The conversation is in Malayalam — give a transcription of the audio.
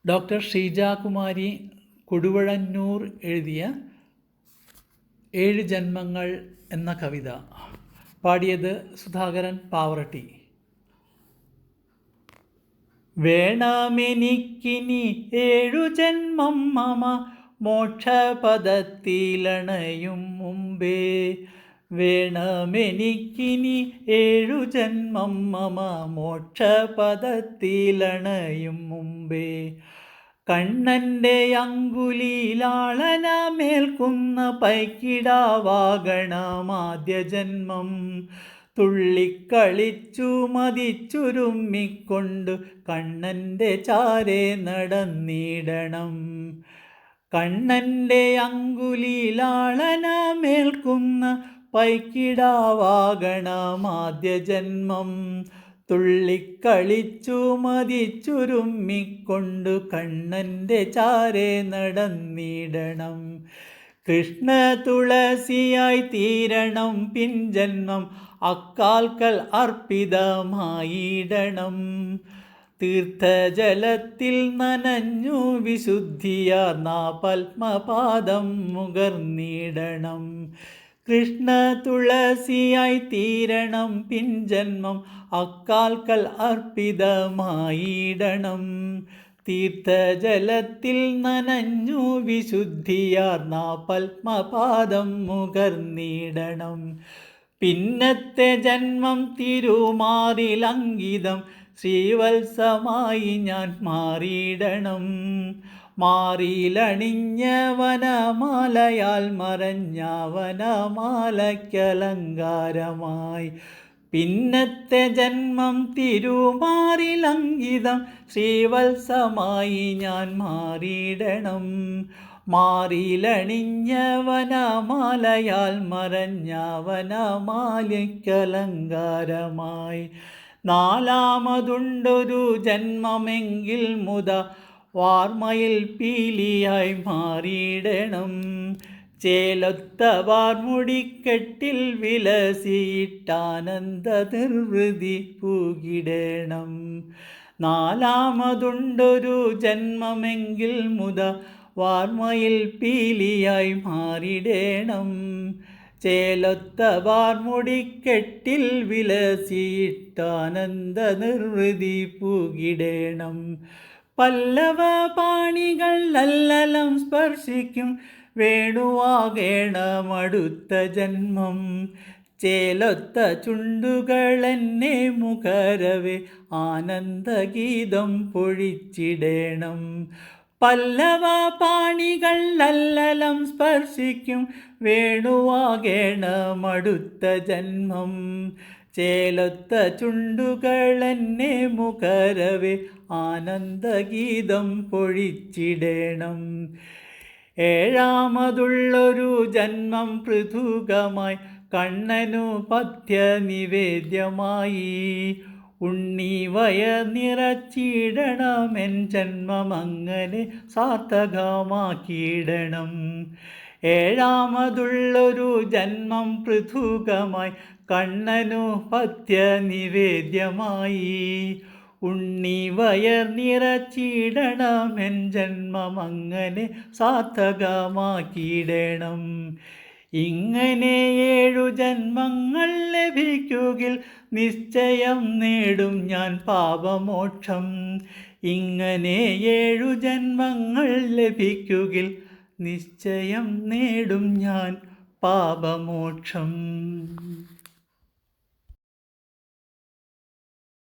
ഡോക്ടർ ഷീജാകുമാരി കൊടുവഴന്നൂർ എഴുതിയ 7 ജന്മങ്ങൾ എന്ന കവിത. പാടിയത് സുധാകരൻ പാവറട്ടി. വേണമെനിക്കിനി 7 ജന്മം മമ മോക്ഷപദത്തിലണയും മുമ്പേ. വേണമെനിക്കിനി 7 ജന്മം മമ മോക്ഷപദത്തിലണയും മുമ്പേ. കണ്ണൻ്റെ അങ്കുലീലാളനമേൽക്കുന്ന പൈക്കിടാവാകണമാദ്യ ജന്മം. തുള്ളിക്കളിച്ചു മതിച്ചുരുമ്മിക്കൊണ്ടു കണ്ണൻ്റെ ചാരെ നടന്നിടണം. കണ്ണൻ്റെ അങ്കുലീലാളനമേൽക്കുന്ന പൈക്കിടാവാകണമാദ്യ ജന്മം. തുള്ളിക്കളിച്ചു മതിച്ചുരുമ്മിക്കൊണ്ടു കണ്ണൻ്റെ ചാരെ നടന്നിടണം. കൃഷ്ണ തുളസിയായി തീരണം പിൻജന്മം, അക്കാൽക്കൽ അർപ്പിതമായിടണം. തീർത്ഥജലത്തിൽ നനഞ്ഞു വിശുദ്ധിയാർന്ന പത്മപാദം മുകർന്നിടണം. കൃഷ്ണ തുളസിയായി തീരണം പിൻജന്മം, അക്കാൽക്കൽ അർപ്പിതമായിടണം. തീർത്ഥജലത്തിൽ നനഞ്ഞു വിശുദ്ധിയാർന്ന പത്മപാദം മുകർന്നിടണം. പിന്നത്തെ ജന്മം തിരുമാറിലങ്കിതം ശ്രീവത്സമായി ഞാൻ മാറിയിടണം. മാറിയിലണിഞ്ഞ വനമാലയാൽ മറഞ്ഞ വനമാലയ്ക്കലങ്കാരമായി. പിന്നത്തെ ജന്മം തിരുമാറിലങ്കിതം ശ്രീവത്സമായി ഞാൻ മാറിയിടണം. മാറിയിലണിഞ്ഞ വനമാലയാൽ മറഞ്ഞ വനമാലയ്ക്കലങ്കാരമായി. നാലാമതുണ്ടൊരു ജന്മമെങ്കിൽ മുത വാർമയിൽ പീലിയായി മാറിയിടണം. ചേലൊത്ത വാർമുടിക്കെട്ടിൽ വിലസിയിട്ടാനന്ദ നിർവൃതി പൂകിടണം. നാലാമതുണ്ടൊരു ജന്മമെങ്കിൽ മുത വാർമയിൽ പീലിയായി മാറിയിടണം. ചേലൊത്ത വാർമുടിക്കെട്ടിൽ വിലസിയിട്ടാനന്ദ നിർവൃതി പൂകിടണം. പല്ലവ പാണികൾ അല്ലലം സ്പർശിക്കും വേണുവാകേണമടുത്ത ജന്മം. ചേലൊത്ത ചുണ്ടുകൾ എന്നെ മുഖരവേ ആനന്ദഗീതം പൊഴിച്ചിടണം. പല്ലവ പാണികൾ അല്ലലം സ്പർശിക്കും വേണുവാകേണമടുത്ത ജന്മം. ചേലൊത്ത ചുണ്ടുകൾ എന്നെ മുഖരവേ ആനന്ദഗീതം പൊഴിച്ചിടണം. ഏഴാമതുള്ളൊരു ജന്മം പൃഥുകമായി കണ്ണനു പഥ്യനിവേദ്യമായി. ഉണ്ണിവയർ നിറച്ചിടണമെൻ ജന്മമങ്ങനെ സാർത്ഥകമാക്കിയിടണം. ഏഴാമതുള്ളൊരു ജന്മം പൃഥുകമായി കണ്ണനു പഥ്യനിവേദ്യമായി. ഉണ്ണിവയർ നിറച്ചിടണമെൻ ജന്മമങ്ങനെ സാർത്ഥകമാക്കിയിടണം. ഇങ്ങനെ 7 ജന്മങ്ങൾ ലഭിക്കുകിൽ നിശ്ചയം നേടും ഞാൻ പാപമോക്ഷം. ഇങ്ങനെ 7 ജന്മങ്ങൾ ലഭിക്കുകിൽ നിശ്ചയം നേടും ഞാൻ പാപമോക്ഷം.